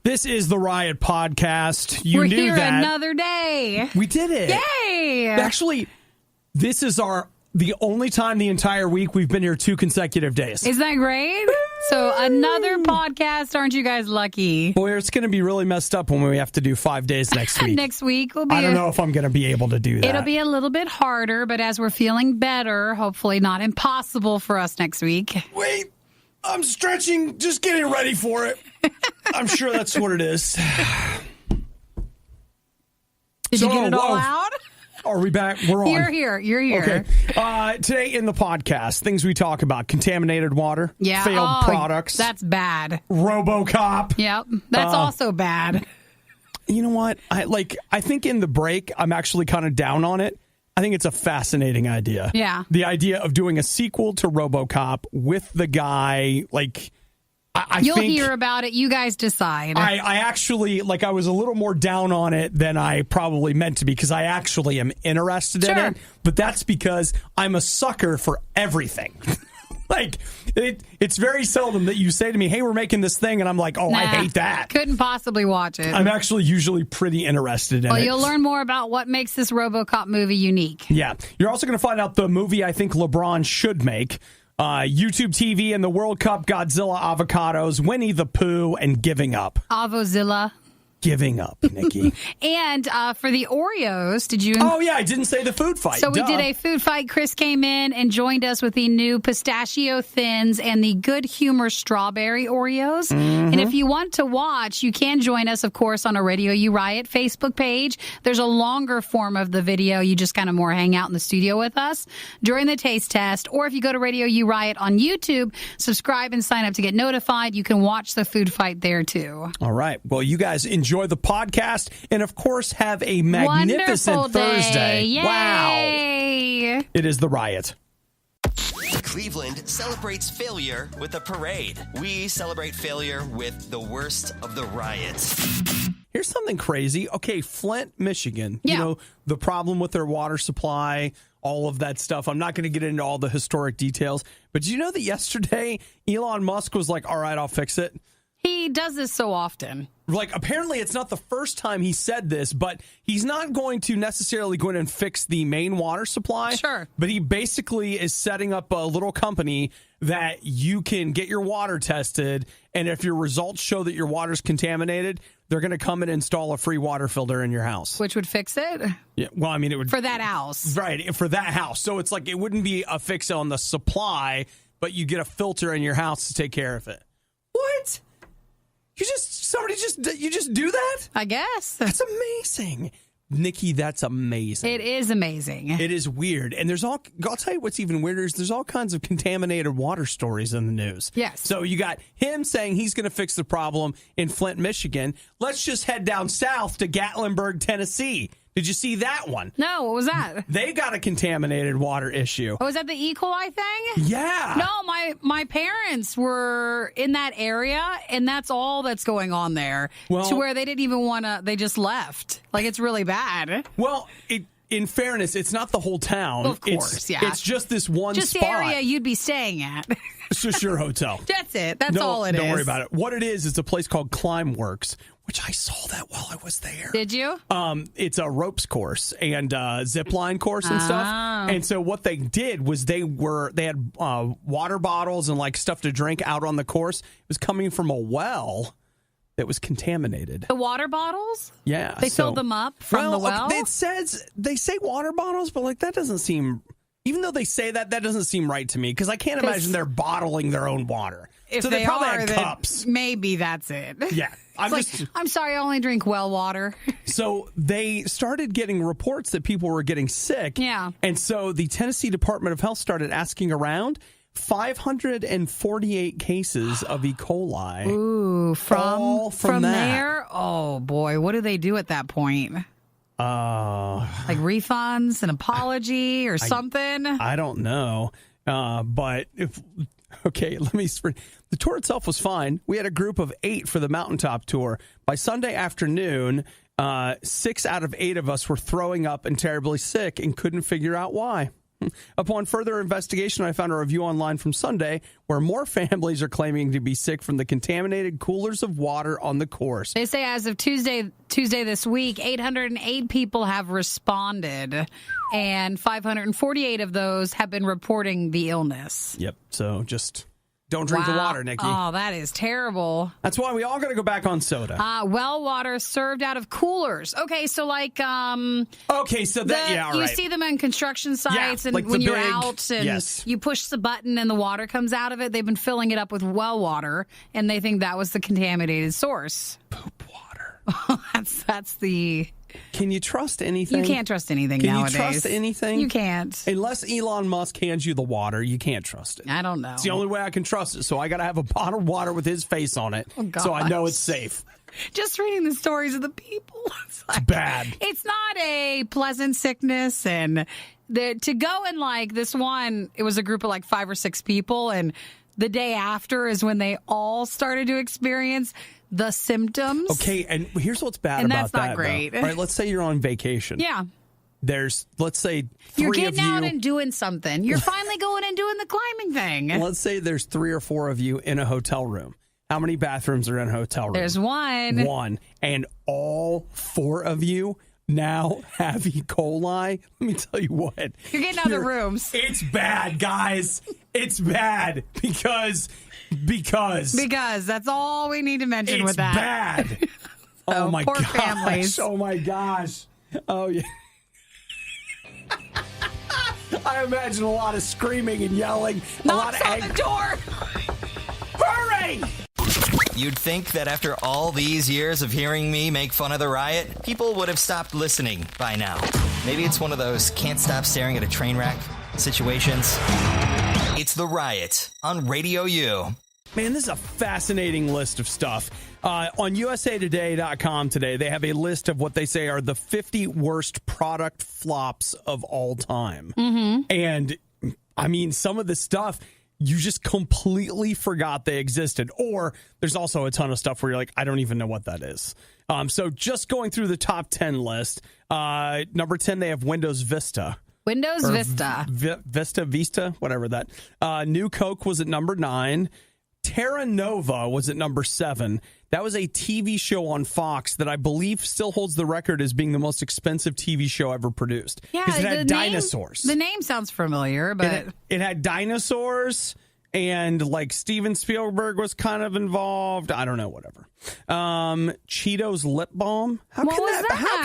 This is the Riot Podcast. We're here another day. We did it. Yay! Actually, this is the only time the entire week we've been here 2 consecutive days. Isn't that great? So another podcast. Aren't you guys lucky? Boy, it's going to be really messed up when we have to do 5 days next week. Next week will be. I don't know if I'm going to be able to do that. It'll be a little bit harder, but as we're feeling better, hopefully not impossible for us next week. Wait, I'm stretching, just getting ready for it. I'm sure that's what it is. Did you get it all out? Are we back? We're on. You're here. Okay. Today in the podcast, things we talk about: contaminated water, failed products. That's bad. RoboCop. Yep, that's also bad. You know what? I think in the break, I'm actually kind of down on it. I think it's a fascinating idea. Yeah. The idea of doing a sequel to RoboCop with the guy, You'll hear about it. You guys decide. I actually, I was a little more down on it than I probably meant to be because I actually am interested in it. But that's because I'm a sucker for everything. It's very seldom that you say to me, hey, we're making this thing. And I'm like, I hate that. Couldn't possibly watch it. I'm actually usually pretty interested in it. Well, you'll learn more about what makes this RoboCop movie unique. Yeah. You're also going to find out the movie I think LeBron should make. YouTube TV and the World Cup, Godzilla, avocados, Winnie the Pooh, and giving up. Avozilla. Giving up, Nikki. And for the Oreos, did you... Oh, yeah, I didn't say the food fight. So we did a food fight. Chris came in and joined us with the new pistachio thins and the Good Humor strawberry Oreos. Mm-hmm. And if you want to watch, you can join us, of course, on a RadioU Riot Facebook page. There's a longer form of the video. You just kind of more hang out in the studio with us during the taste test. Or if you go to RadioU Riot on YouTube, subscribe and sign up to get notified. You can watch the food fight there, too. All right. Well, you guys enjoy the podcast and, of course, have a magnificent Wonderful Thursday. Yay. Wow. It is the Riot. Cleveland celebrates failure with a parade. We celebrate failure with the worst of the riots. Here's something crazy. Okay, Flint, Michigan. Yeah. You know, the problem with their water supply, all of that stuff. I'm not going to get into all the historic details. But did you know that yesterday Elon Musk was like, all right, I'll fix it? He does this so often. Apparently it's not the first time he said this, but he's not going to necessarily go in and fix the main water supply. Sure. But he basically is setting up a little company that you can get your water tested, and if your results show that your water's contaminated, they're going to come and install a free water filter in your house. Which would fix it? Yeah. Well, I mean, it would... For that house. Right, for that house. So it's it wouldn't be a fix on the supply, but you get a filter in your house to take care of it. What? You just do that? I guess. That's amazing. Nikki, that's amazing. It is amazing. It is weird. And I'll tell you what's even weirder is there's all kinds of contaminated water stories in the news. Yes. So you got him saying he's going to fix the problem in Flint, Michigan. Let's just head down south to Gatlinburg, Tennessee. Did you see that one? No, what was that? They got a contaminated water issue. Oh, was that the E. coli thing? Yeah. No, my parents were in that area, and that's all that's going on there. Well, to where they didn't even want to, they just left. It's really bad. Well, in fairness, it's not the whole town. Of course, yeah. It's just this one just spot. Just the area you'd be staying at. It's just your hotel. That's it. That's all it is. Don't worry about it. What it is, it's a place called Climeworks, which I saw that while I was there. Did you? It's a ropes course and zip line course and stuff. And so what they did was they had water bottles and stuff to drink out on the course. It was coming from a well that was contaminated. The water bottles? Yeah. They filled them up from the well? Okay, they say water bottles, but that doesn't seem... Even though they say that doesn't seem right to me because I can't imagine they're bottling their own water. If so they probably had then cups. Maybe that's it. Yeah. I'm sorry, I only drink well water. So they started getting reports that people were getting sick. Yeah. And so the Tennessee Department of Health started asking around. 548 cases of E. coli. Ooh, from that. there? Oh, boy. What do they do at that point? Refunds, an apology, or something? I don't know. But let me... The tour itself was fine. We had a group of 8 for the mountaintop tour. By Sunday afternoon, 6 out of 8 of us were throwing up and terribly sick and couldn't figure out why. Upon further investigation, I found a review online from Sunday where more families are claiming to be sick from the contaminated coolers of water on the course. They say as of Tuesday this week, 808 people have responded, and 548 of those have been reporting the illness. Yep. So just don't drink the water, Nikki. Oh, that is terrible. That's why we all got to go back on soda. Well water served out of coolers. Okay, so like okay, so that yeah, all you right. see them on construction sites, Yeah, and like when the you're big- out and yes. you push the button and the water comes out of it, they've been filling it up with well water, and they think that was the contaminated source. Poop water. That's the. Can you trust anything? You can't trust anything Can nowadays. you trust anything? You can't. Unless Elon Musk hands you the water, you can't trust it. I don't know. It's the only way I can trust it. So I got to have a bottle of water with his face on it, so I know it's safe. Just reading the stories of the people. It's bad. It's not a pleasant sickness. And to go and like this one, it was a group of like 5 or 6 people. And the day after is when they all started to experience the symptoms. Okay, and here's what's bad And about that's not that. great. All right, let's say you're on vacation. Yeah. There's, let's say, 3 You're of getting you. out and doing something. You're finally going and doing the climbing thing. Let's say there's 3 or 4 of you in a hotel room. How many bathrooms are in a hotel room? There's one. One. And all 4 of you now have E. coli. Let me tell you what. You're getting other rooms. It's bad, guys. It's bad because That's all we need to mention it's with that. bad. Oh my poor gosh. families. Oh my gosh. Oh yeah. I imagine a lot of screaming and yelling. Knocks on the door. Hurry! You'd think that after all these years of hearing me make fun of the riot, people would have stopped listening by now. Maybe it's one of those can't stop staring at a train wreck situations. It's the riot on RadioU. Man, this is a fascinating list of stuff. On usatoday.com today, they have a list of what they say are the 50 worst product flops of all time. Mm-hmm. And, I mean, some of the stuff you just completely forgot they existed. Or there's also a ton of stuff where you're like, I don't even know what that is. So just going through the top 10 list, number 10, they have Windows Vista. Windows Vista. Vista, whatever that. New Coke was at number 9. Terra Nova was at number 7. That was a TV show on Fox that I believe still holds the record as being the most expensive TV show ever produced. Yeah, because it had dinosaurs. The name sounds familiar, but It had dinosaurs, and like Steven Spielberg was kind of involved. I don't know, whatever. Cheetos lip balm. How can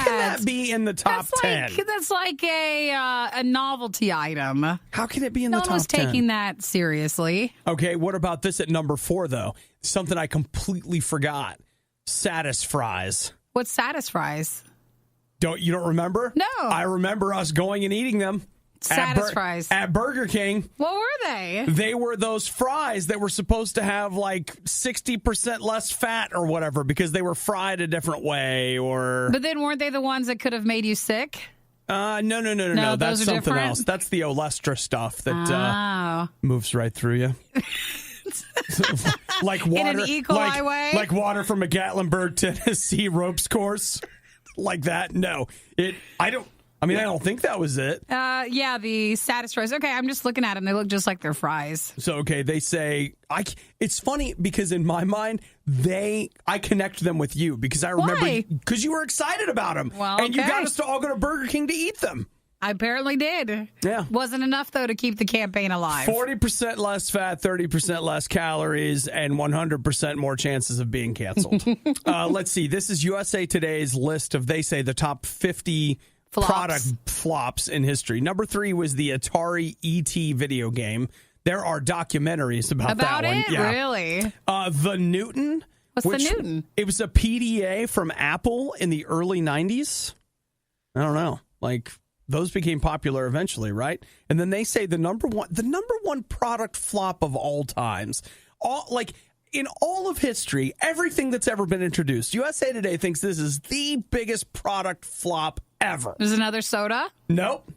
that be in the top 10? That's like a novelty item. How can it be in No the one top was 10? taking that seriously. Okay, what about this at number 4, though? Something I completely forgot. Satis Fries. What's Satis Fries? You don't remember? No. I remember us going and eating them. Satis Fries. At Burger King. What were they? They were those fries that were supposed to have like 60% less fat or whatever because they were fried a different way or... But then weren't they the ones that could have made you sick? No. No, That's those are something different? else. That's the Olestra stuff that moves right through you. Like water, in an E. coli way? Like water from a Gatlinburg, Tennessee ropes course, like that. No, I don't think that was it. Yeah, the Satis Fries. Okay, I'm just looking at them. They look just like their fries. So okay, they say it's funny because in my mind I connect them with you because I remember because you were excited about them, and you got us to all go to Burger King to eat them. I apparently did. Yeah. Wasn't enough, though, to keep the campaign alive. 40% less fat, 30% less calories, and 100% more chances of being canceled. Let's see. This is USA Today's list of, they say, the top 50 product flops in history. Number 3 was the Atari E.T. video game. There are documentaries about that one. Yeah. Really? The Newton. What's the Newton? It was a PDA from Apple in the early 90s. I don't know. Those became popular eventually, right? And then they say the number one product flop of all times. In all of history, everything that's ever been introduced, USA Today thinks this is the biggest product flop ever. There's another soda? Nope.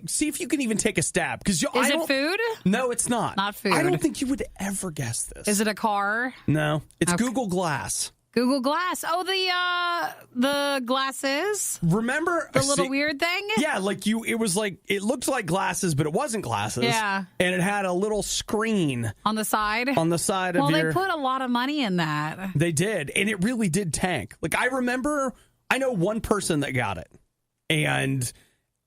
See if you can even take a stab. Is it food? No, it's not. Not food. I don't think you would ever guess this. Is it a car? No. It's Google Glass. Google Glass. Oh, the glasses. Remember the little weird thing? Yeah, it looked like glasses, but it wasn't glasses. Yeah. And it had a little screen on the side. On the side well, they put a lot of money in that. They did, and it really did tank. Like I know one person that got it, and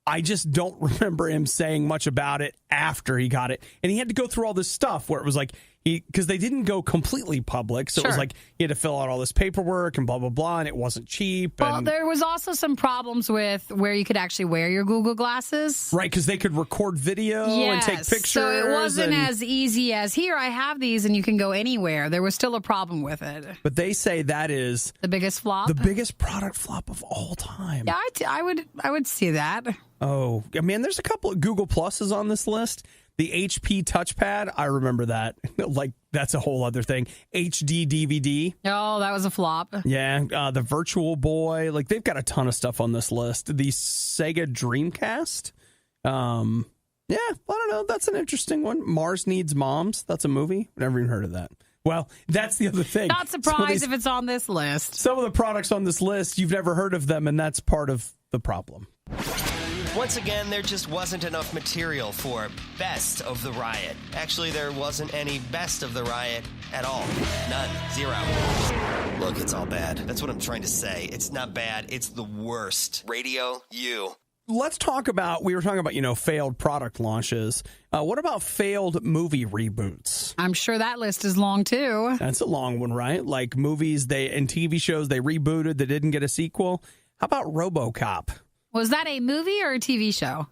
I just don't remember him saying much about it after he got it. And he had to go through all this stuff where it was like, because they didn't go completely public. So It was like he had to fill out all this paperwork and blah, blah, blah. And it wasn't cheap. Well, there was also some problems with where you could actually wear your Google Glasses. Right, because they could record video and take pictures. So it wasn't as easy as, here, I have these and you can go anywhere. There was still a problem with it. But they say that is the biggest flop? The biggest product flop of all time. Yeah, I would see that. Oh, man, there's a couple of Google Pluses on this list. The HP touchpad, I remember that. Like, that's a whole other thing. HD DVD. Oh, that was a flop. Yeah, the Virtual Boy. Like, they've got a ton of stuff on this list. The Sega Dreamcast. Yeah, I don't know. That's an interesting one. Mars Needs Moms. That's a movie. Never even heard of that. Well, that's the other thing. Not surprised if it's on this list. Some of the products on this list, you've never heard of them, and that's part of the problem. Once again, there just wasn't enough material for Best of the Riot. Actually, there wasn't any Best of the Riot at all. None. Zero. Look, it's all bad. That's what I'm trying to say. It's not bad. It's the worst. RadioU. Let's talk about, we were talking about, failed product launches. What about failed movie reboots? I'm sure that list is long, too. That's a long one, right? Like movies and TV shows they rebooted that didn't get a sequel. How about RoboCop? Was that a movie or a TV show?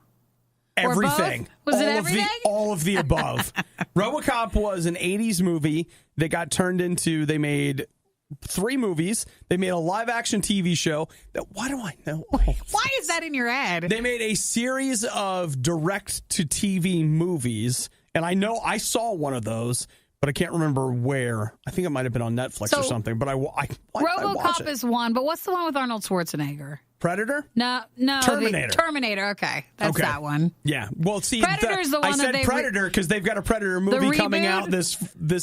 Everything. Was it everything? All of the above. RoboCop was an 80s movie that got turned into, they made 3 movies. They made a live-action TV show. Why do I know? Why is that in your head? They made a series of direct-to-TV movies, and I know I saw one of those, but I can't remember where. I think it might have been on Netflix or something, but I RoboCop is one, but what's the one with Arnold Schwarzenegger? Predator? No. Terminator. Terminator, okay. That's that one. Yeah. Well, see, Predator's the one I said Predator because they've got a Predator movie coming out this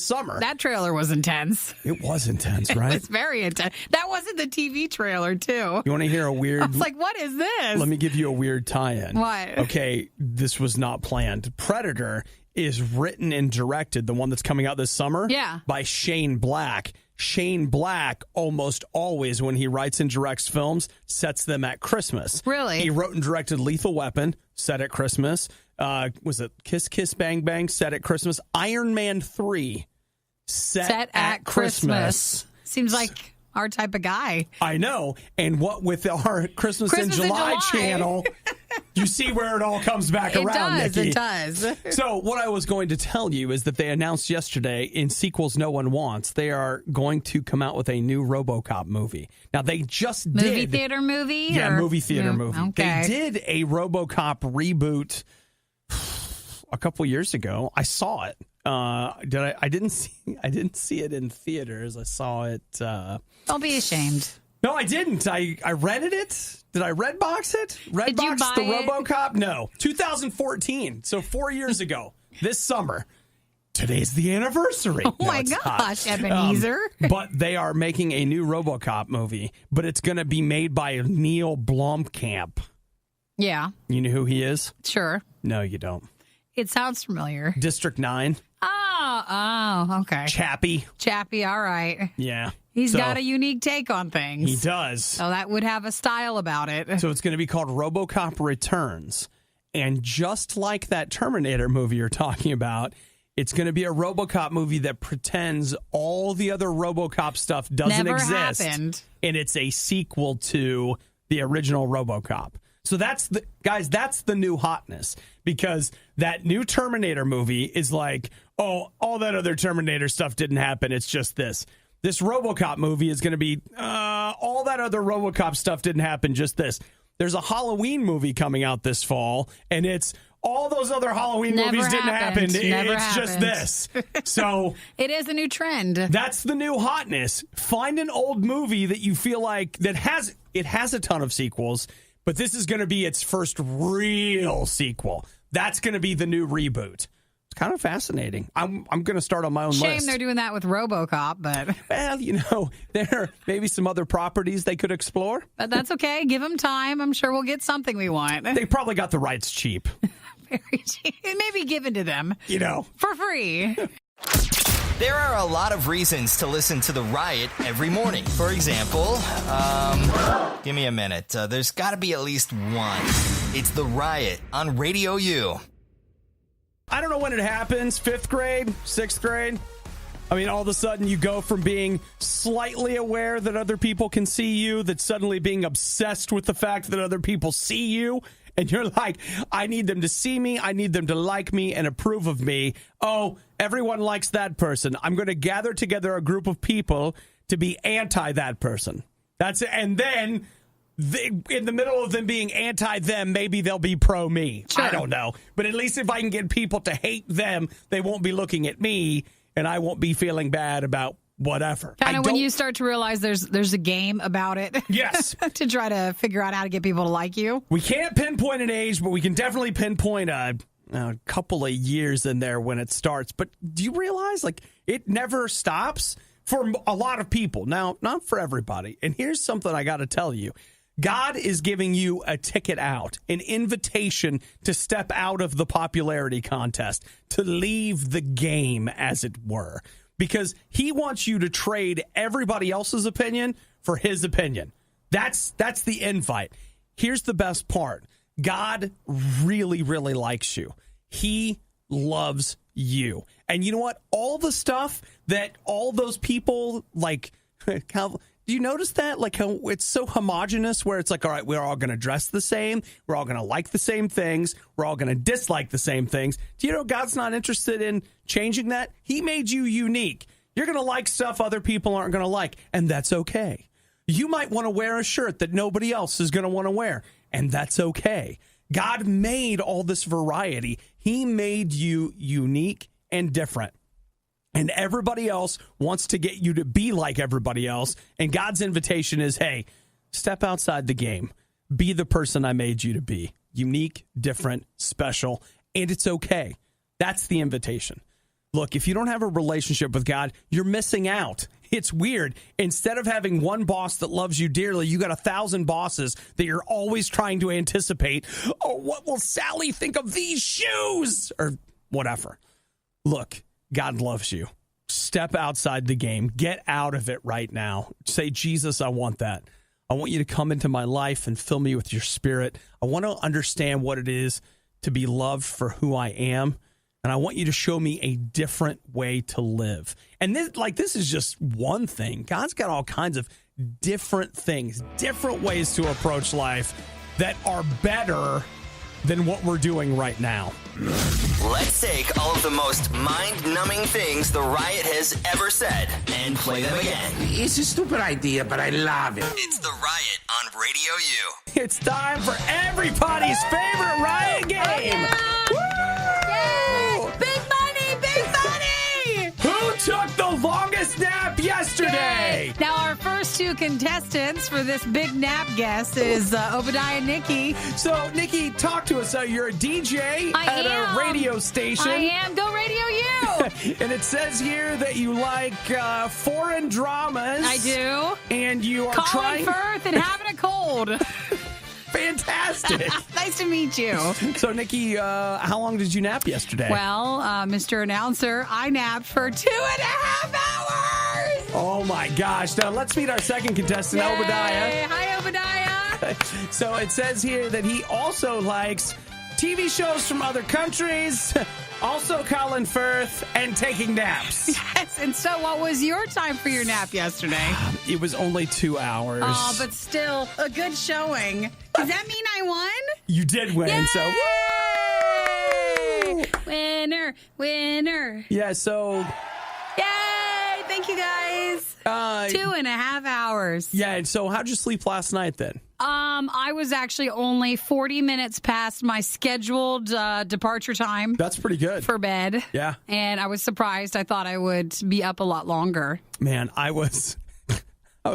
summer. That trailer was intense. It was intense, right? It was very intense. That wasn't the TV trailer, too. You want to hear a weird... I was like, what is this? Let me give you a weird tie-in. What? Okay, this was not planned. Predator is written and directed, the one that's coming out this summer, by Shane Black. Shane Black almost always, when he writes and directs films, sets them at Christmas. Really? He wrote and directed Lethal Weapon, set at Christmas. Was it Kiss Kiss Bang Bang, set at Christmas? Iron Man 3, set at Christmas. Seems like our type of guy. I know. And what with our Christmas in July channel, you see where it all comes back around, Nikki. It does. So what I was going to tell you is that they announced yesterday in Sequels No One Wants, they are going to come out with a new RoboCop movie. Now, they just did... Movie theater movie? Yeah, movie theater movie. Okay. They did a RoboCop reboot a couple years ago. I saw it. I didn't see it in theaters. I saw it. Don't be ashamed. No, I didn't. I rented it. Did I Redbox it? Redbox buy the it? RoboCop? No, 2014. So 4 years ago, this summer. Today's the anniversary. Oh my gosh, Ebenezer! But they are making a new RoboCop movie, but it's going to be made by Neil Blomkamp. Yeah, you know who he is? Sure. No, you don't. It sounds familiar. District 9. Oh, okay. Chappie, all right. Yeah. He's got a unique take on things. He does. So that would have a style about it. So it's going to be called RoboCop Returns. And just like that Terminator movie you're talking about, it's going to be a RoboCop movie that pretends all the other RoboCop stuff doesn't exist. Happened. And it's a sequel to the original RoboCop. So that's the new hotness, because that new Terminator movie is like, oh, all that other Terminator stuff didn't happen. It's just this. This RoboCop movie is going to be all that other RoboCop stuff didn't happen. Just this. There's a Halloween movie coming out this fall, and it's all those other Halloween movies didn't happen. It's just this. So it is a new trend. That's the new hotness. Find an old movie that you feel like has a ton of sequels, but this is going to be its first real sequel. That's going to be the new reboot. It's kind of fascinating. I'm going to start on my own list. Shame they're doing that with RoboCop, but... Well, there are maybe some other properties they could explore. But that's okay. Give them time. I'm sure we'll get something we want. They probably got the rights cheap. Very cheap. It may be given to them. For free. There are a lot of reasons to listen to The Riot every morning. For example, give me a minute. There's got to be at least one. It's The Riot on RadioU. I don't know when it happens, 5th grade, 6th grade. I mean, all of a sudden you go from being slightly aware that other people can see you, that suddenly being obsessed with the fact that other people see you. And you're like, I need them to see me. I need them to like me and approve of me. Oh, everyone likes that person. I'm going to gather together a group of people to be anti that person. That's it. And then in the middle of them being anti them, maybe they'll be pro me. Sure. I don't know. But at least if I can get people to hate them, they won't be looking at me and I won't be feeling bad about whatever. Kind of when you start to realize there's a game about it. Yes. To try to figure out how to get people to like you. We can't pinpoint an age, but we can definitely pinpoint a couple of years in there when it starts. But do you realize, it never stops for a lot of people. Now, not for everybody. And here's something I got to tell you. God is giving you a ticket out, an invitation to step out of the popularity contest, to leave the game, as it were. Because he wants you to trade everybody else's opinion for his opinion. That's the invite. Here's the best part. God really, really likes you. He loves you. And you know what? All the stuff that all those people, do you notice that? How it's so homogenous where it's all right, we're all going to dress the same. We're all going to like the same things. We're all going to dislike the same things. Do you know God's not interested in changing that? He made you unique. You're going to like stuff other people aren't going to like, and that's okay. You might want to wear a shirt that nobody else is going to want to wear, and that's okay. God made all this variety. He made you unique and different. And everybody else wants to get you to be like everybody else. And God's invitation is, hey, step outside the game. Be the person I made you to be. Unique, different, special, and it's okay. That's the invitation. Look, if you don't have a relationship with God, you're missing out. It's weird. Instead of having one boss that loves you dearly, you got 1,000 bosses that you're always trying to anticipate. Oh, what will Sally think of these shoes? Or whatever. Look. God loves you. Step outside the game. Get out of it right now. Say, Jesus, I want that. I want you to come into my life and fill me with your spirit. I want to understand what it is to be loved for who I am. And I want you to show me a different way to live. And this is just one thing. God's got all kinds of different things, different ways to approach life that are better than what we're doing right now. Let's take all of the most mind-numbing things the Riot has ever said and play them again. It's a stupid idea, but I love it. It's the Riot on RadioU. It's time for everybody's favorite Riot game. Yay! Big money! Big money! Who took the longest nap yesterday? Yay! Now, our first two contestants for this big nap guest is Obadiah and Nikki. So, Nikki, talk to us. You're a DJ at a radio station. I am. Go RadioU! And it says here that you like foreign dramas. I do. And you are Calling Firth and having a cold. Fantastic. Nice to meet you. So, Nikki, how long did you nap yesterday? Well, Mr. Announcer, I napped for 2.5 hours. Oh, my gosh. Now, let's meet our second contestant, Yay. Obadiah. Hi, Obadiah. So, it says here that he also likes TV shows from other countries, also Colin Firth, and taking naps. Yes, and so what was your time for your nap yesterday? It was only 2 hours. Oh, but still, a good showing. Does that mean I won? You did win, Yay! so woo! Winner, winner. Yeah, so... Yay! Thank you, guys. 2.5 hours. Yeah, and so how'd you sleep last night then? I was actually only 40 minutes past my scheduled departure time. That's pretty good. For bed. Yeah. And I was surprised. I thought I would be up a lot longer. Man, I was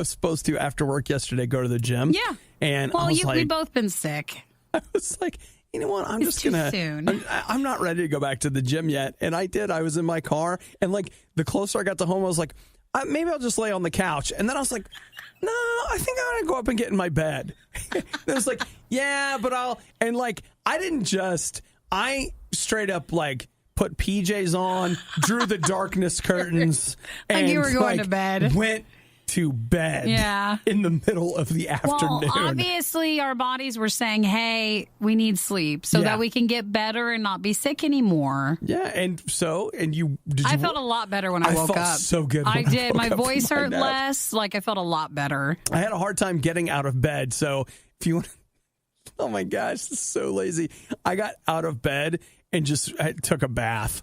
supposed to, after work yesterday, go to the gym. Yeah. And well, I was we've both been sick. I was like, you know what? I'm It's just too gonna. soon. I'm not ready to go back to the gym yet. And I did. I was in my car, and like the closer I got to home, I was like, maybe I'll just lay on the couch. And then I was like, no, I think I'm gonna go up and get in my bed. It was like, yeah, but I'll. And like, I straight up like put PJs on, drew the darkness curtains, Like and you were going to bed. Went to bed in the middle of the afternoon. Well, obviously, our bodies were saying, hey, we need sleep so that we can get better and not be sick anymore. Yeah, and I felt a lot better when I woke felt up. so good when I did. woke My up voice from my hurt nap. less. Like, I felt a lot better. I had a hard time getting out of bed, so if you want, oh my gosh, this is so lazy. I got out of bed and I took a bath.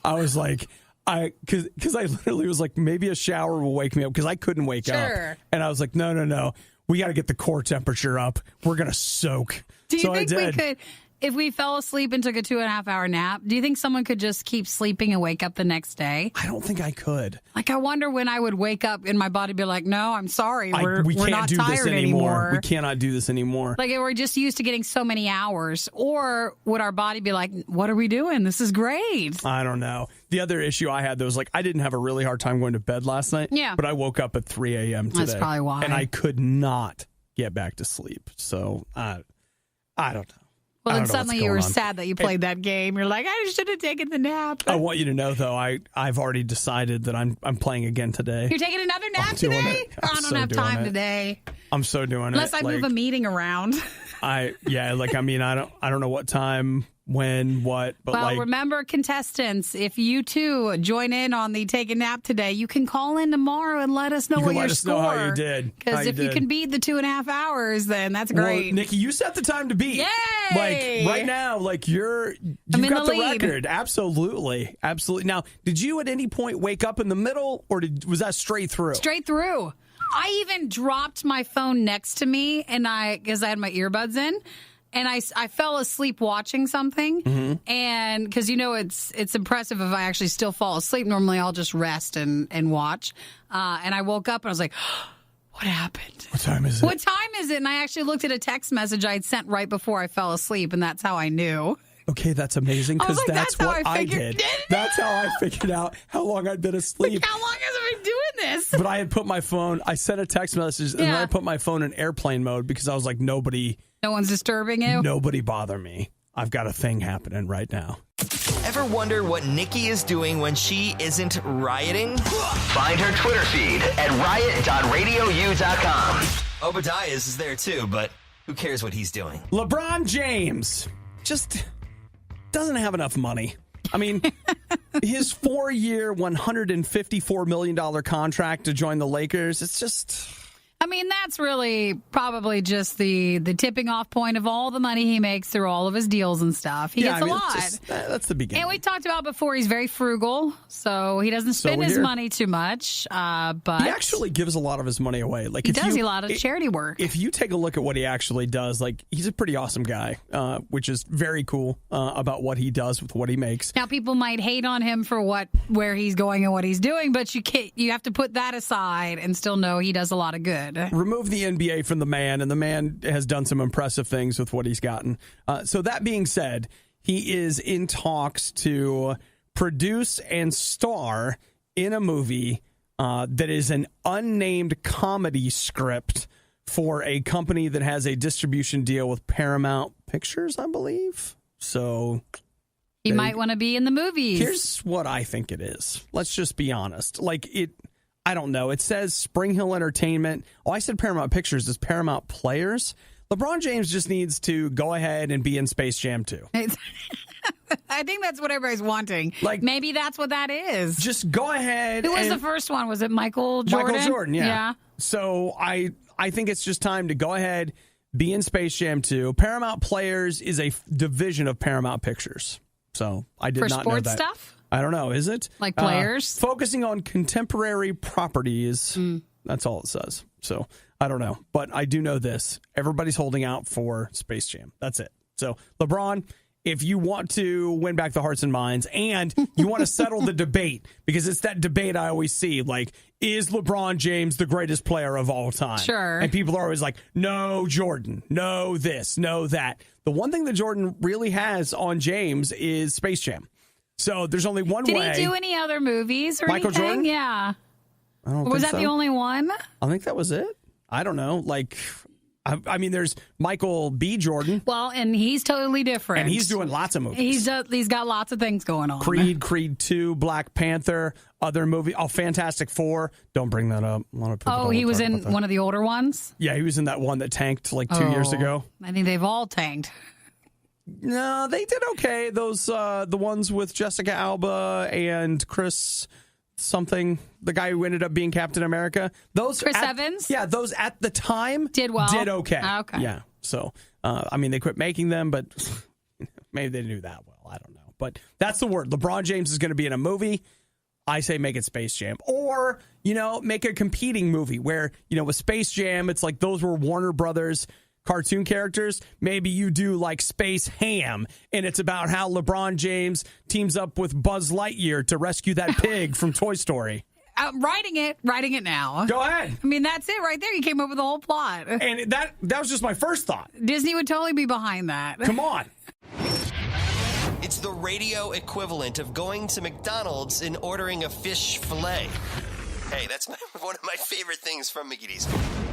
I was like, because I literally was like, maybe a shower will wake me up because I couldn't wake up. And I was like, no. We got to get the core temperature up. We're going to soak. Do you think we could, if we fell asleep and took a 2.5 hour nap, do you think someone could just keep sleeping and wake up the next day? I don't think I could. Like, I wonder when I would wake up and my body be like, no, I'm sorry. We we're can't not do tired this anymore. We cannot do this anymore. Like, we're just used to getting so many hours. Or would our body be like, what are we doing? This is great. I don't know. The other issue I had, though, was like, I didn't have a really hard time going to bed last night. Yeah. But I woke up at 3 a.m. today. That's probably why. And I could not get back to sleep. So I don't know. Well, then suddenly you were sad that you played that game. You're like, I should have taken the nap. I want you to know, though, I've already decided that I'm playing again today. You're taking another nap today? I don't have time today. I'm so doing it. Unless I move a meeting around. I don't know what time, when, what, but well, remember, contestants, if you too join in on the take a nap today, you can call in tomorrow and let us know what your score. Know how you did. Because if you can beat the 2.5 hours, then that's great. Well, Nikki, you set the time to beat. Yay! Like right now, like you've got the record. Absolutely. Now, did you at any point wake up in the middle, or was that straight through? Straight through. I even dropped my phone next to me, and because I had my earbuds in, and I fell asleep watching something. Mm-hmm. And because it's impressive if I actually still fall asleep. Normally I'll just rest and watch. And I woke up and I was like, what happened? What time is it? What time is it? And I actually looked at a text message I had sent right before I fell asleep, and that's how I knew. Okay, that's amazing, because like, that's what I did. That's how I figured out how long I'd been asleep. Like, how long has I been doing this? But I had put my phone, I sent a text message, and then I put my phone in airplane mode because I was like, no one's disturbing you? Nobody bother me. I've got a thing happening right now. Ever wonder what Nikki is doing when she isn't rioting? Find her Twitter feed at riot.radiou.com. Obadiah's is there too, but who cares what he's doing? LeBron James just doesn't have enough money. I mean, his 4-year, $154 million contract to join the Lakers, it's just... I mean, that's really probably just the tipping off point of all the money he makes through all of his deals and stuff. He gets a lot. That's the beginning. And we talked about before, he's very frugal, so he doesn't spend his money too much. But he actually gives a lot of his money away. Like he does a lot of charity work. If you take a look at what he actually does, like he's a pretty awesome guy, which is very cool about what he does with what he makes. Now, people might hate on him for where he's going and what he's doing, but you have to put that aside and still know he does a lot of good. Remove the NBA from the man, and the man has done some impressive things with what he's gotten. So that being said, he is in talks to produce and star in a movie that is an unnamed comedy script for a company that has a distribution deal with Paramount Pictures, I believe. So he might want to be in the movies. Here's what I think it is. Let's just be honest. I don't know. It says Spring Hill Entertainment. Oh, I said Paramount Pictures. It's Paramount Players. LeBron James just needs to go ahead and be in Space Jam 2. I think that's what everybody's wanting. Maybe that's what that is. Just go ahead. Who was the first one? Was it Michael Jordan? Michael Jordan, yeah. So I think it's just time to go ahead, be in Space Jam 2. Paramount Players is a division of Paramount Pictures. So I did not know that. For sports stuff? I don't know. Is it? Like players? Focusing on contemporary properties. That's all it says. So I don't know. But I do know this. Everybody's holding out for Space Jam. That's it. So LeBron, if you want to win back the hearts and minds and you want to settle the debate, because it's that debate I always see, like, is LeBron James the greatest player of all time? Sure. And people are always like, no, Jordan, no this, no that. The one thing that Jordan really has on James is Space Jam. So there's only one way. Did he do any other movies or Michael anything? Jordan? Yeah. I don't Was think that so. the only one? I think that was it. I don't know. Like, I mean, there's Michael B. Jordan. Well, and he's totally different. And he's doing lots of movies. He's got lots of things going on. Creed 2, Black Panther, other movie. Oh, Fantastic Four. Don't bring that up. A lot of people don't He was talk in about that. one of the older ones? Yeah, he was in that one that tanked like 2 years ago. I think they've all tanked. No, they did okay. Those the ones with Jessica Alba and Chris something, the guy who ended up being Captain America. Those Chris Evans? Yeah, those at the time Did well? Did okay. Okay. Yeah. So, I mean, they quit making them, but maybe they didn't do that well. I don't know. But that's the word. LeBron James is going to be in a movie. I say make it Space Jam. Or, make a competing movie where, with Space Jam, it's like those were Warner Brothers cartoon characters. Maybe you do like Space Ham, and it's about how LeBron James teams up with Buzz Lightyear to rescue that pig from Toy Story. Writing it now. Go ahead. I mean, that's it right there. You came up with the whole plot. And that was just my first thought. Disney would totally be behind that. Come on. It's the radio equivalent of going to McDonald's and ordering a fish fillet. Hey, that's one of my favorite things from Mickey D's.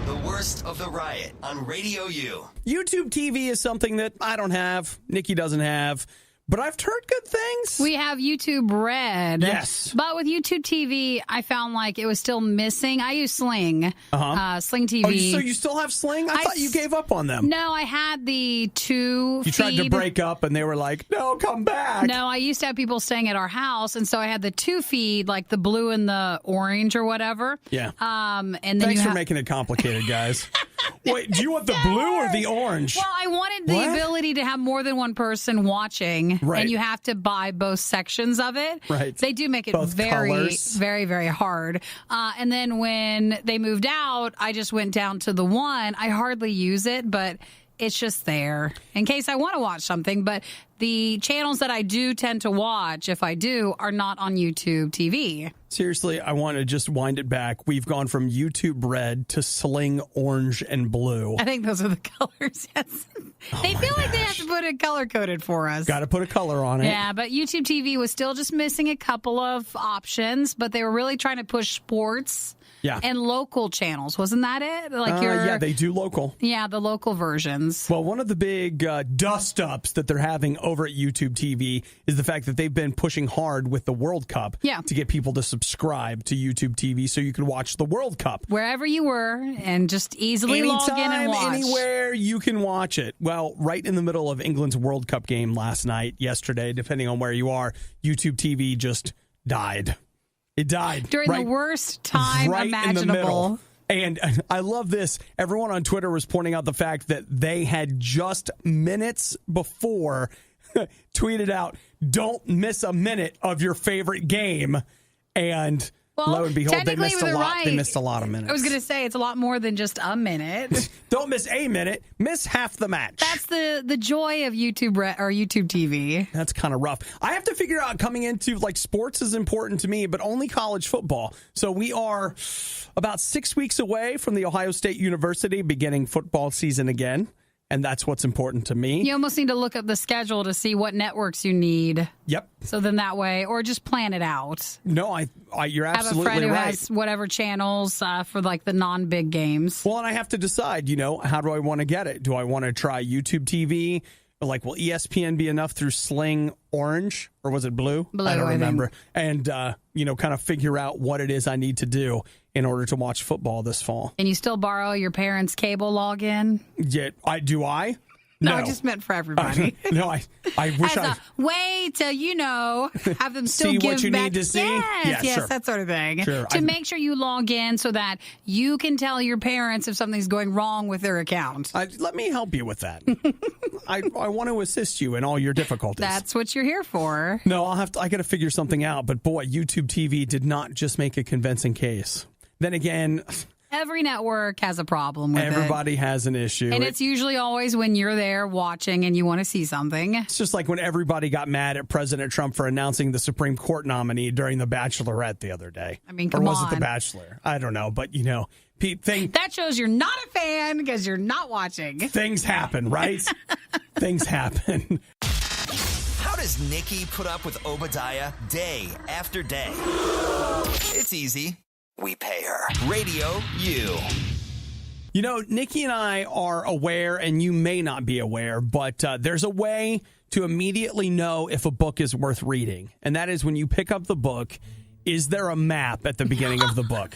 The worst of the riot on RadioU. YouTube TV is something that I don't have, Nikki doesn't have, but I've heard good things. We have YouTube Red. Yes. But with YouTube TV, I found like it was still missing. I use Sling. Sling TV. Oh, so you still have Sling? I thought you gave up on them. No, I had the 2 You tried to break up, and they were like, no, come back. No, I used to have people staying at our house, and so I had the 2 feed, like the blue and the orange or whatever. Yeah. And then Thanks for making it complicated, guys. Wait, do you want the blue or the orange? Well, I wanted the ability to have more than one person watching, Right. and you have to buy both sections of it. Right. They do make it Both very, colors. very, very hard. And then when they moved out, I just went down to the one. I hardly use it, but it's just there in case I want to watch something. But the channels that I do tend to watch, if I do, are not on YouTube TV. Seriously, I want to just wind it back. We've gone from YouTube Red to Sling Orange and Blue. I think those are the colors, yes. They feel like they have to put it color-coded for us. Got to put a color on it. Yeah, but YouTube TV was still just missing a couple of options, but they were really trying to push sports and local channels. Wasn't that it? Like yeah, they do local. Yeah, the local versions. Well, one of the big dust-ups that they're having over at YouTube TV is the fact that they've been pushing hard with the World Cup to get people to subscribe to YouTube TV so you can watch the World Cup. Wherever you were, and just easily log in and watch. Anywhere, you can watch it. Well, right in the middle of England's World Cup game last night, yesterday, depending on where you are, YouTube TV just died. It died. During the worst time imaginable. In the middle. And I love this. Everyone on Twitter was pointing out the fact that they had just minutes before tweeted out, don't miss a minute of your favorite game. And lo and behold, they missed a lot. They missed a lot of minutes. I was going to say, it's a lot more than just a minute. Don't miss a minute. Miss half the match. That's the joy of YouTube or YouTube TV. That's kind of rough. I have to figure out coming into, like, sports is important to me, but only college football. So we are about 6 weeks away from the Ohio State University beginning football season again. And that's what's important to me. You almost need to look up the schedule to see what networks you need. Yep. So then that way, or just plan it out. No, you're absolutely right. Have a friend who has whatever channels for like the non-big games. Well, and I have to decide, how do I want to get it? Do I want to try YouTube TV? Like, will ESPN be enough through Sling Orange, or was it Blue? Blue, I don't remember. think. And, kind of figure out what it is I need to do in order to watch football this fall. And you still borrow your parents' cable login? Yeah, do I? No, I just meant for everybody. No, I wish As a way to, have them still see give what you back. need to see? Yes, Yeah, sure. that sort of thing. Sure. To make sure you log in so that you can tell your parents if something's going wrong with their account. Let me help you with that. I want to assist you in all your difficulties. That's what you're here for. No, I got to figure something out. But boy, YouTube TV did not just make a convincing case. Then again, Every network has a problem with Everybody has an issue. And it's usually always when you're there watching and you want to see something. It's just like when everybody got mad at President Trump for announcing the Supreme Court nominee during The Bachelorette the other day. I mean, come Or was on. it The Bachelor? I don't know. But, you know, that shows you're not a fan because you're not watching. Things happen, right? Things happen. How does Nikki put up with Obadiah day after day? It's easy. We pay her. Radio U. You know, Nikki and I are aware, and you may not be aware, but there's a way to immediately know if a book is worth reading. And that is when you pick up the book, is there a map at the beginning of the book?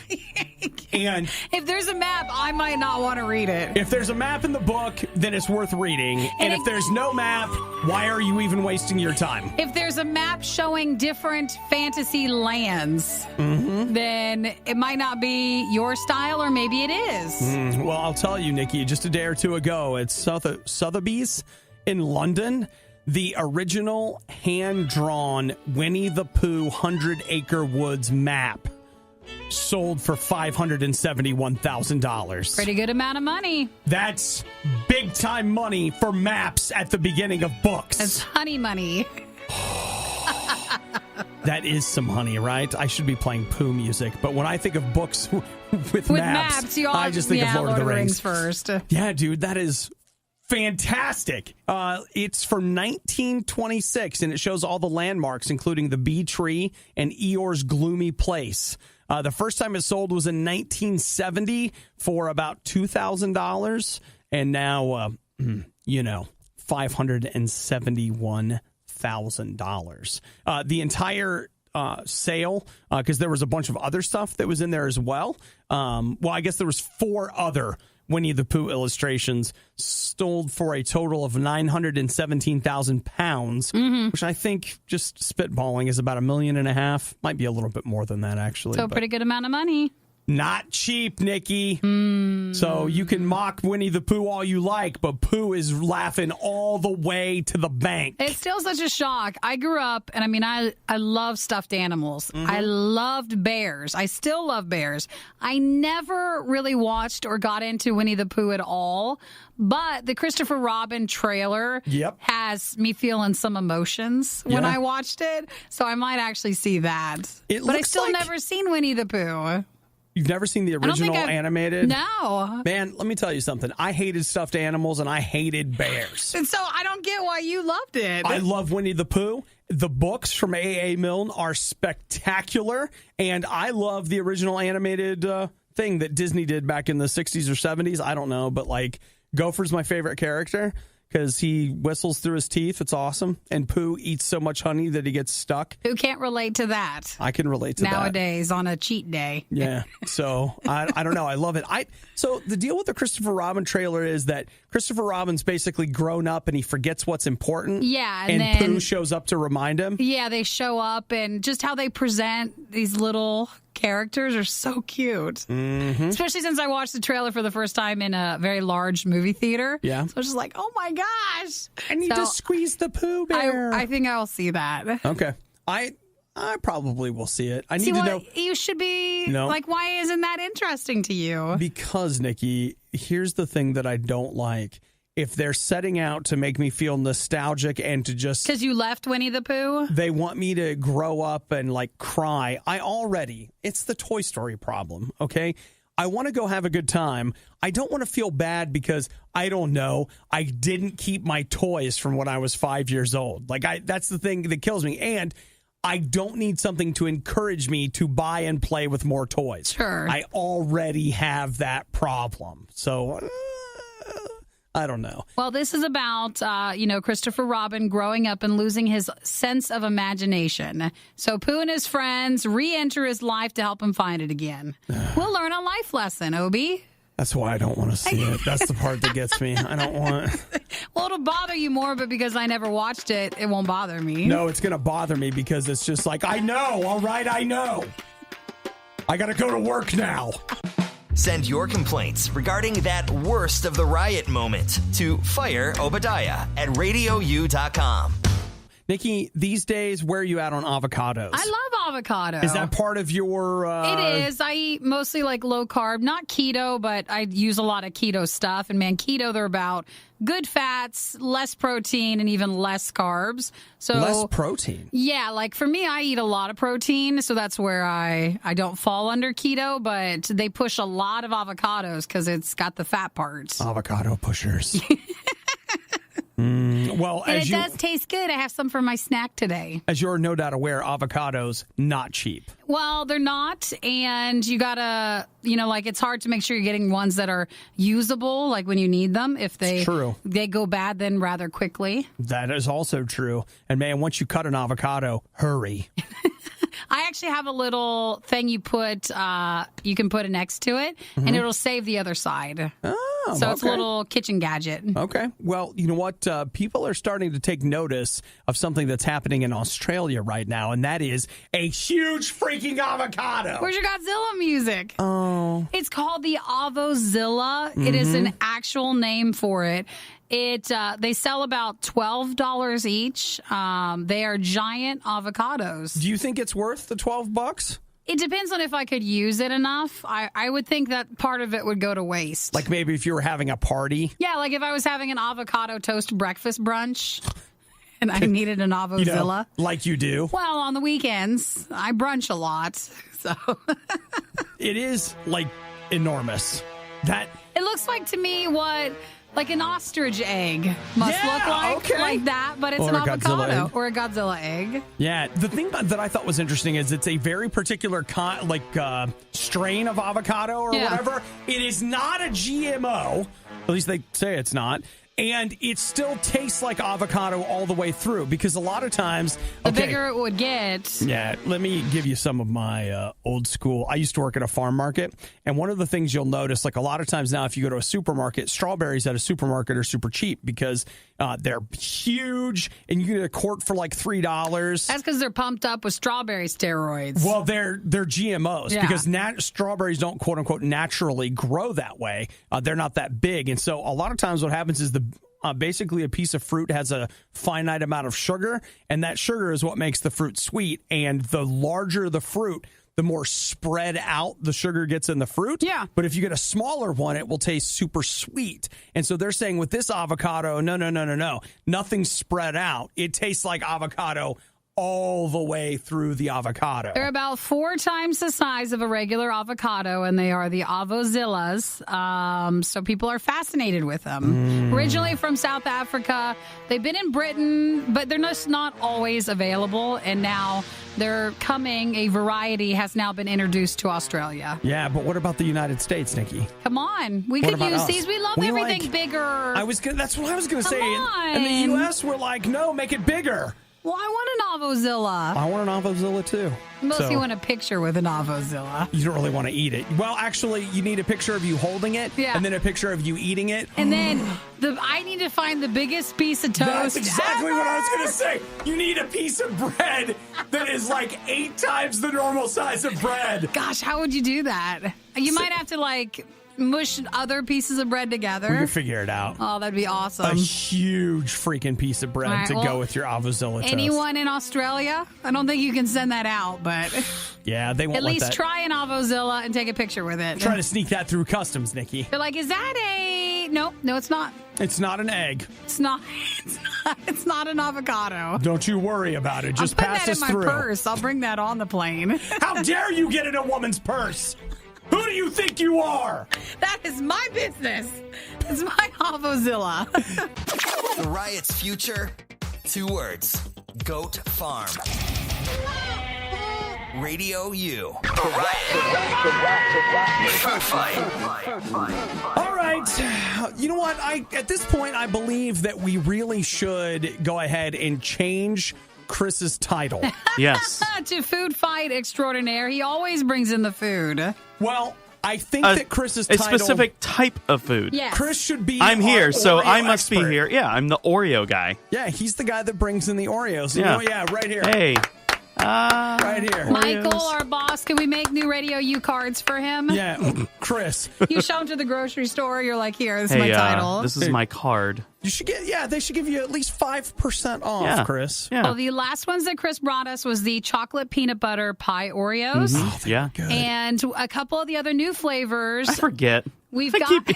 And if there's a map, I might not want to read it. If there's a map in the book, then it's worth reading. And if there's no map, why are you even wasting your time? If there's a map showing different fantasy lands, then it might not be your style, or maybe it is. Well, I'll tell you, Nikki, just a day or two ago at Sotheby's in London, the original hand-drawn Winnie the Pooh 100-Acre Woods map sold for $571,000. Pretty good amount of money. That's big-time money for maps at the beginning of books. That's honey money. That is some honey, right? I should be playing Pooh music, but when I think of books with maps I just think of Lord of the Rings first. Yeah, dude, that is fantastic. It's from 1926, and it shows all the landmarks, including the Bee Tree and Eeyore's Gloomy Place. The first time it sold was in 1970 for about $2,000, and now, $571,000. The entire sale, because there was a bunch of other stuff that was in there as well. I guess there was 4 other Winnie the Pooh illustrations sold for a total of 917,000 pounds, which I think, just spitballing, is about $1.5 million. Might be a little bit more than that, actually. So a pretty good amount of money. Not cheap, Nikki. So you can mock Winnie the Pooh all you like, but Pooh is laughing all the way to the bank. It's still such a shock. I grew up, and I love stuffed animals. I loved bears. I still love bears. I never really watched or got into Winnie the Pooh at all, but the Christopher Robin trailer has me feeling some emotions when I watched it, so I might actually see that. But I still never seen Winnie the Pooh. You've never seen the original animated? No. Man, let me tell you something. I hated stuffed animals and I hated bears. And so I don't get why you loved it. I love Winnie the Pooh. The books from A.A. Milne are spectacular. And I love the original animated thing that Disney did back in the 60s or 70s. I don't know, but like Gopher's my favorite character because he whistles through his teeth. It's awesome. And Pooh eats so much honey that he gets stuck. Who can't relate to that? I can relate to nowadays on a cheat day. Yeah. So I don't know. I love it. So the deal with the Christopher Robin trailer is that Christopher Robin's basically grown up and he forgets what's important. Yeah. And then Pooh shows up to remind him. Yeah, they show up, and just how they present these little characters are so cute. Especially since I watched the trailer for the first time in a very large movie theater. Yeah. So I was just like, oh my gosh. I need to squeeze the Pooh Bear. I think I'll see that. Okay. I probably will see it. I need to know. You should be like, why isn't that interesting to you? Because, Nikki, here's the thing that I don't like. If they're setting out to make me feel nostalgic and to just... Because you left Winnie the Pooh? They want me to grow up and, like, cry. It's the Toy Story problem, okay? I want to go have a good time. I don't want to feel bad because, I don't know, I didn't keep my toys from when I was 5 years old. That's the thing that kills me. And I don't need something to encourage me to buy and play with more toys. Sure. I already have that problem. So... I don't know. Well, this is about, Christopher Robin growing up and losing his sense of imagination. So Pooh and his friends re-enter his life to help him find it again. We'll learn a life lesson, Obi. That's why I don't want to see it. That's the part that gets me. I don't want... Well, it'll bother you more, but because I never watched it, it won't bother me. No, it's going to bother me because it's just like, I know, all right, I know. I got to go to work now. Send your complaints regarding that worst of the riot moment to Fire Obadiah at RadioU.com. Nikki, these days, where are you at on avocados? I love avocado. Is that part of your... It is. I eat mostly like low carb, not keto, but I use a lot of keto stuff. And man, keto, they're about good fats, less protein, and even less carbs. So less protein? Yeah, like for me, I eat a lot of protein, so that's where I don't fall under keto, but they push a lot of avocados because it's got the fat parts. Avocado pushers. Well, and it does taste good. I have some for my snack today. As you're no doubt aware, avocados, not cheap. Well, they're not, and you gotta, like it's hard to make sure you're getting ones that are usable, like when you need them. If they go bad, then rather quickly. That is also true. And man, once you cut an avocado, hurry. I actually have a little thing you can put it next to it, and it'll save the other side. Oh, so it's a little kitchen gadget. Okay. Well, you know what? People are starting to take notice of something that's happening in Australia right now, and that is a huge freaking avocado. Where's your Godzilla music? Oh. It's called the Avozilla. It is an actual name for it. They sell about $12 each. They are giant avocados. Do you think it's worth the $12? It depends on if I could use it enough. I would think that part of it would go to waste. Like maybe if you were having a party? Yeah, like if I was having an avocado toast breakfast brunch and I needed an Avozilla. Like you do. Well, on the weekends, I brunch a lot. So it is like enormous. It looks like to me what... like an ostrich egg must look like that, but it's an avocado or a Godzilla egg. Yeah, the thing that I thought was interesting is it's a very particular strain of avocado or whatever. It is not a GMO, at least they say it's not. And it still tastes like avocado all the way through because a lot of times... The bigger it would get. Yeah, let me give you some of my old school. I used to work at a farm market, and one of the things you'll notice, like a lot of times now if you go to a supermarket, strawberries at a supermarket are super cheap because they're huge, and you get a quart for like $3. That's because they're pumped up with strawberry steroids. Well, they're GMOs because strawberries don't, quote-unquote, naturally grow that way. They're not that big, and so a lot of times what happens is basically a piece of fruit has a finite amount of sugar, and that sugar is what makes the fruit sweet. And the larger the fruit, the more spread out the sugar gets in the fruit. Yeah. But if you get a smaller one, it will taste super sweet. And so they're saying with this avocado, no. Nothing's spread out. It tastes like avocado all the way through the avocado. They're about 4 times the size of a regular avocado, and they are the Avozillas. So people are fascinated with them. Originally from South Africa. They've been in Britain, but they're just not always available. And now they're coming. A variety has now been introduced to Australia. Yeah, but what about the United States, Nikki? Come on. We could use these. We love everything bigger. That's what I was going to say. On. In the U.S., we're like, no, make it bigger. Well, I want an Avozilla. I want an Avozilla, too. Unless you want a picture with an Avozilla. You don't really want to eat it. Well, actually, you need a picture of you holding it, and then a picture of you eating it. And then I need to find the biggest piece of toast. That's exactly what I was going to say. You need a piece of bread that is like 8 times the normal size of bread. Gosh, how would you do that? You might have to, mush other pieces of bread together. We can figure it out. Oh, that'd be awesome. A huge freaking piece of bread to go with your Avozilla toast. Anyone in Australia? I don't think you can send that out, but yeah, they won't. At least try an Avozilla and take a picture with it. Try to sneak that through customs, Nikki. They're like, is that a... No, it's not. It's not an egg. It's not an avocado. Don't you worry about it. Just pass us through. I'll put that in my purse. I'll bring that on the plane. How dare you get in a woman's purse? Who do you think you are? That is my business. It's my Avozilla. The Riot's future? 2 words. Goat Farm. RadioU. Food Fight. All right. You know what? At this point, I believe that we really should go ahead and change Chris's title. Yes. To Food Fight Extraordinaire. He always brings in the food. Well, I think that Chris's title... A specific type of food. Yes. Chris should be I'm here, so Oreo I must expert. be here. Yeah, I'm the Oreo guy. Yeah, he's the guy that brings in the Oreos. You know, right here. Hey. Right here. Michael, our boss, can we make new Radio U cards for him? Yeah, Chris. You show him to the grocery store, you're like, here, this is my title. This is my card. You should they should give you at least 5% off, Chris. Yeah. Well, the last ones that Chris brought us was the chocolate peanut butter pie Oreos. Yeah. Good. And a couple of the other new flavors. I forget. We've got...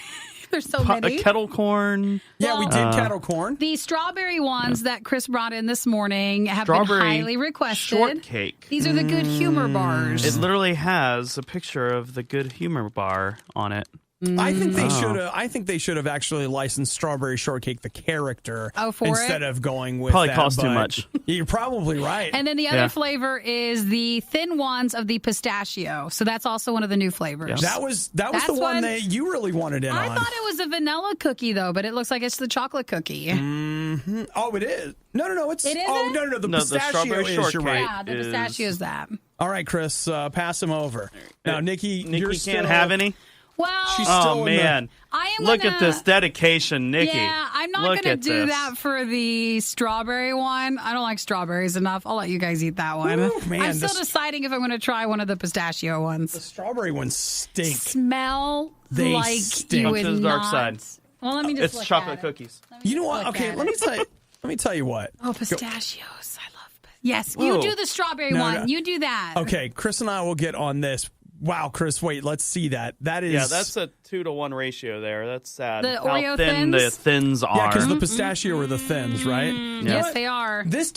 There's so many. A kettle corn. Yeah, we did kettle corn. The strawberry ones that Chris brought in this morning have been highly requested. Shortcake. These are the Good Humor bars. It literally has a picture of the Good Humor bar on it. I think they should have. I think they should have actually licensed Strawberry Shortcake, the character, instead of going with probably that, cost too much. You're probably right. And then the other flavor is the thin ones of the pistachio. So that's also one of the new flavors. That was the one that you really wanted in on. I thought it was a vanilla cookie though, but it looks like it's the chocolate cookie. Mm-hmm. Oh, it is. No, it's. It isn't? Oh, no. The pistachio Strawberry is. Shortcake You're right. Yeah, the pistachio is that. All right, Chris, pass him over. Now, Nikki can't have any. Well, she's still man. Look at this dedication, Nikki. Yeah, I'm not going to do that for the strawberry one. I don't like strawberries enough. I'll let you guys eat that one. Ooh, man, I'm still deciding if I'm going to try one of the pistachio ones. The strawberry ones stink. They like stink. you would to the dark side. Well, let me just It's chocolate cookies. You know what? Okay, let me tell you what. Oh, pistachios. I love Yes, Whoa. you do the strawberry one. No. You do that. Okay, Chris and I will get on this. Wow, Chris, wait, let's see that. That is... that's a 2-to-1 ratio there. That's sad. The How Oreo thin thins? the thins are. Yeah, because the pistachio are the thins, right? Yes, they are. This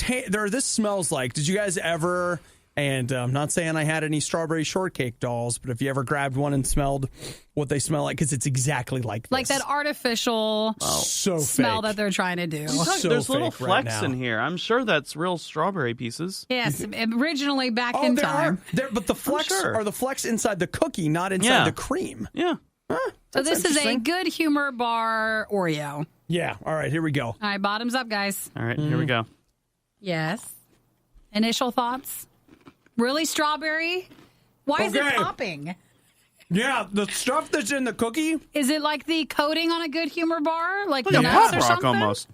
smells like... Did you guys ever... And I'm not saying I had any Strawberry Shortcake dolls, but if you ever grabbed one and smelled what they smell like, because it's exactly like this. Like that artificial smell that they're trying to do. There's little right flecks now. in here. I'm sure that's real strawberry pieces. Yes, originally back Oh, in there time. are. But the flecks are the flecks inside the cookie, not inside the cream. Yeah. So this is a interesting. Good Humor bar Oreo. Yeah. All right, here we go. All right, bottoms up, guys. All right, here we go. Yes. Initial thoughts? Really strawberry? Why is it Okay. popping? Yeah, the stuff that's in the cookie. Is it like the coating on a Good Humor bar? Like Like a nuts pop or rock something? almost.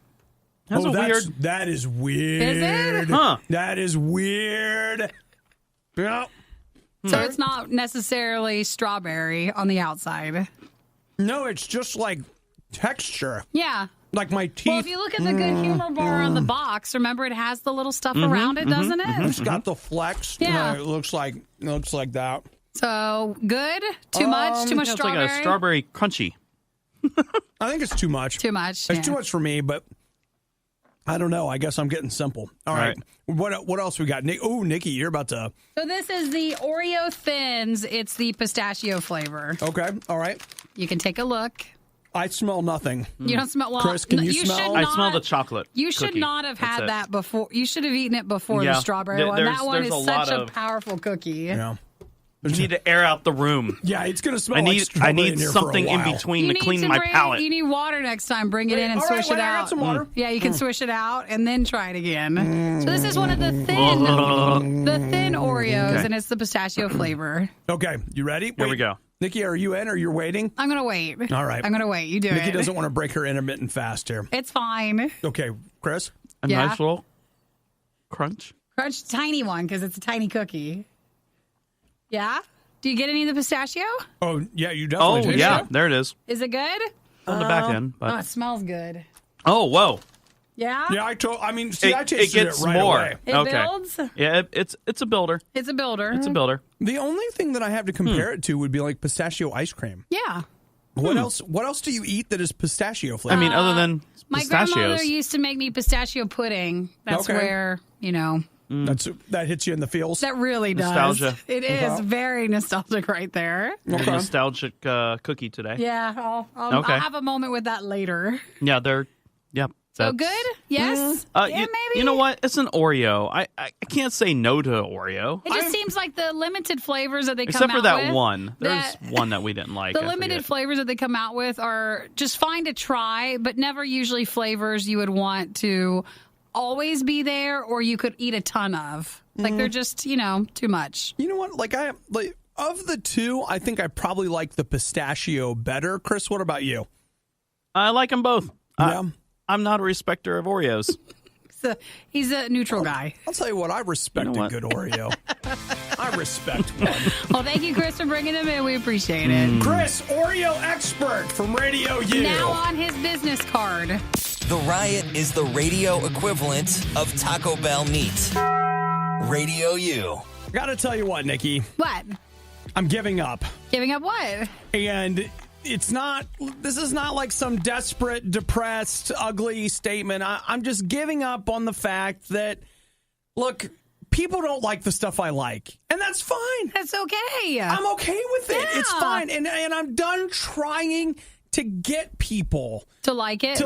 That's a weird. That is weird. Is it? Huh. That is weird. Yeah. So it's not necessarily strawberry on the outside. No, it's just like texture. Yeah. Like my teeth. Well, if you look at the Good Humor bar on the box, remember it has the little stuff around it, doesn't it? It's got the flex. Yeah. It looks like that. So good? Too much? Too much It's strawberry? like a strawberry crunchy. I think it's too much. Too much. It's too much for me, but I don't know. I guess I'm getting simple. All right. What else we got? Nikki, you're about to... So this is the Oreo Thins. It's the pistachio flavor. Okay. All right. You can take a look. I smell nothing. You don't smell... Well, Chris, can you should smell? not- I smell the chocolate. You should cookie. not have had That's it. that before. You should have eaten it before Yeah. the strawberry one. There's- That one there's is a such lot a of- powerful cookie. Yeah. You need to air out the room. Yeah, it's going to smell I like need strawberry in here for a something in while. between You to need clean to my bring, palate. You need water next time. Bring it in and All swish right, it I got out. some water. Yeah, you can swish it out and then try it again. So this is one of the thin Oreos, Okay. and it's the pistachio flavor. Okay, you ready? Here we go. Nikki, are you in or you're waiting? I'm gonna wait. All right. I'm gonna wait. You do Nikki it. doesn't want to break her intermittent fast here. It's fine. Okay, Chris? A Yeah. nice little crunch. Crunch tiny one because it's a tiny cookie. Yeah. Do you get any of the pistachio? Oh, yeah, you Oh, definitely do. yeah. There it is. Is it good? On the back end. Oh, But it smells good. oh, whoa. Yeah. Yeah, I tasted It gets it right more. away. It Okay. builds. Yeah, it's a builder. It's a builder. It's a builder. The only thing that I have to compare it to would be like pistachio ice cream. Yeah. What else do you eat that is pistachio flavor? I mean, other than My pistachios. grandmother used to make me pistachio pudding. That's Okay. where, that hits you in the feels. that really does. Nostalgia. It is very nostalgic right there. A nostalgic cookie today. Yeah, I'll Okay. have a moment with that later. Yeah, they're. Yep. So good? Yes? Yeah, maybe. You know what? It's an Oreo. I can't say no to Oreo. It just seems like the limited flavors that they come Except out for that with, one. There's that- one that we didn't like. The I limited forget. flavors that they come out with are just fine to try, but never usually flavors you would want to always be there or you could eat a ton of. Like they're just, too much. You know what? Of the two, I think I probably like the pistachio better. Chris, what about you? I like them both. Yeah. I'm not a respecter of Oreos. He's a neutral guy. I'll tell you what, I respect a good Oreo. I respect one. Well, thank you, Chris, for bringing him in. We appreciate it. Chris, Oreo expert from RadioU. Now on his business card. The Riot is the radio equivalent of Taco Bell meat. RadioU. Gotta tell you what, Nikki. What? I'm giving up. Giving up what? And this is not like some desperate, depressed, ugly statement. I'm just giving up on the fact that, look, people don't like the stuff I like. And that's fine. That's okay. I'm okay with it. Yeah. It's fine. And I'm done trying to get people to like it.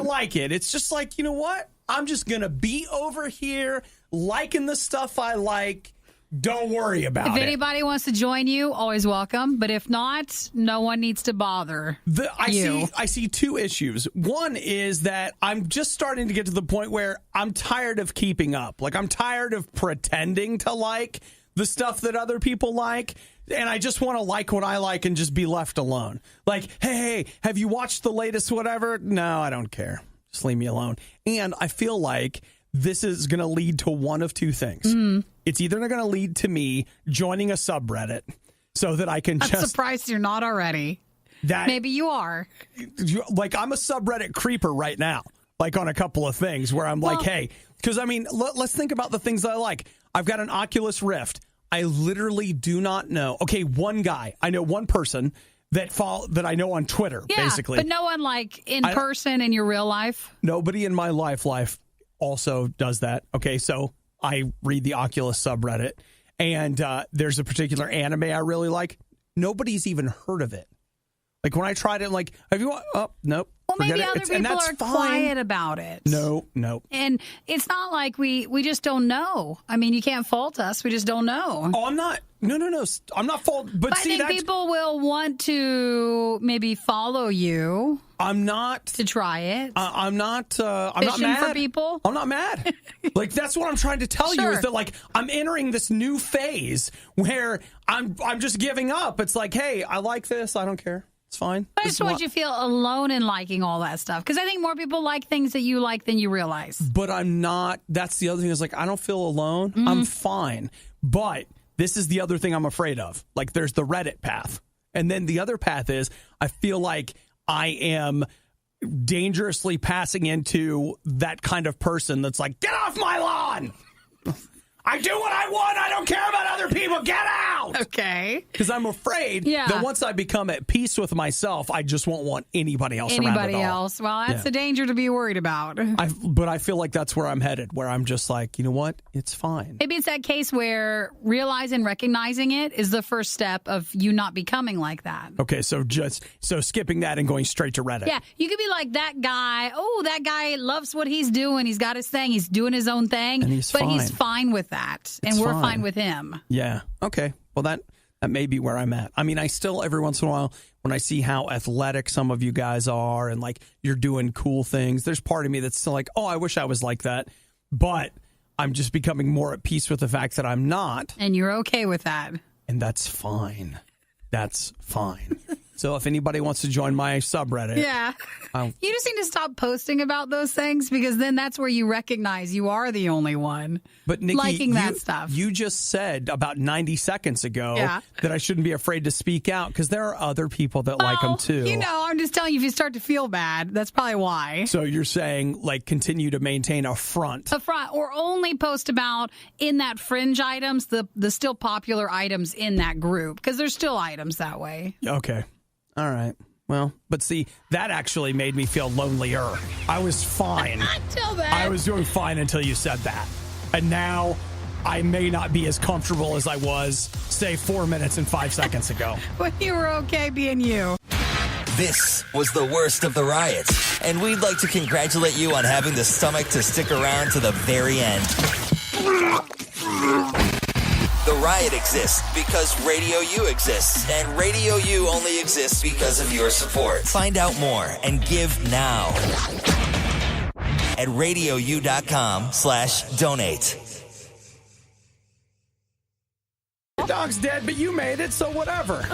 It's just like, you know what? I'm just going to be over here liking the stuff I like. Don't worry about it. If anybody wants to join you, always welcome. But if not, no one needs to bother you. I see two issues. One is that I'm just starting to get to the point where I'm tired of keeping up. Like, I'm tired of pretending to like the stuff that other people like. And I just want to like what I like and just be left alone. Like, hey, have you watched the latest whatever? No, I don't care. Just leave me alone. And I feel like this is going to lead to one of two things. It's either going to lead to me joining a subreddit so that I can I'm surprised you're not already. Maybe you are. Like, I'm a subreddit creeper right now, like on a couple of things where I'm like, hey, because I mean, let's think about the things I like. I've got an Oculus Rift. I literally do not know. Okay, one guy. I know one person that I know on Twitter, basically. But no one like in person in your real life? Nobody in my life also does that. Okay, so I read the Oculus subreddit, and there's a particular anime I really like. Nobody's even heard of it. Like, when I tried it, I'm like, have you? Oh, nope. Well, maybe other people are quiet about it. No. And it's not like we just don't know. I mean, you can't fault us. We just don't know. Oh, I'm not. No. I'm not fault. But I think people will want to maybe follow you. I'm not to try it. I'm not. I'm Fishing not mad for people. I'm not mad. Like, that's what I'm trying to tell you is that, like, I'm entering this new phase where I'm just giving up. It's like, hey, I like this. I don't care. It's fine. I just want you to feel alone in liking all that stuff. Because I think more people like things that you like than you realize. But I'm not. That's the other thing is, like, I don't feel alone. I'm fine. But this is the other thing I'm afraid of. Like, there's the Reddit path. And then the other path is I feel like I am dangerously passing into that kind of person that's like, get off my lawn. I do what I want. I don't care about other people. Get out. Okay. Because I'm afraid that once I become at peace with myself, I just won't want anybody else around at all. Well, that's a danger to be worried about. But I feel like that's where I'm headed, where I'm just like, you know what? It's fine. Maybe it's that case where realizing, recognizing it is the first step of you not becoming like that. Okay, so skipping that and going straight to Reddit. Yeah, you could be like that guy. Oh, that guy loves what he's doing. He's got his thing. He's doing his own thing. And he's fine with that, and we're fine with him. Yeah. Okay. Well, that may be where I'm at. I mean, I still every once in a while when I see how athletic some of you guys are and like you're doing cool things, there's part of me that's still like, oh, I wish I was like that. But I'm just becoming more at peace with the fact that I'm not. And you're okay with that. And that's fine. That's fine. So if anybody wants to join my subreddit. Yeah. You just need to stop posting about those things because then that's where you recognize you are the only one liking that stuff. You just said about 90 seconds ago that I shouldn't be afraid to speak out because there are other people that like them too. You know, I'm just telling you, if you start to feel bad, that's probably why. So you're saying like continue to maintain a front. Or only post about in that fringe items, the still popular items in that group because there's still items that way. Okay. All right. Well, but see, that actually made me feel lonelier. I was fine. Until then. I was doing fine until you said that. And now I may not be as comfortable as I was, say, 4 minutes and 5 seconds ago. When you were okay being you. This was the worst of the riots, and we'd like to congratulate you on having the stomach to stick around to the very end. The Riot exists because RadioU exists, and RadioU only exists because of your support. Find out more and give now at RadioU.com/donate. Your dog's dead, but you made it, so whatever.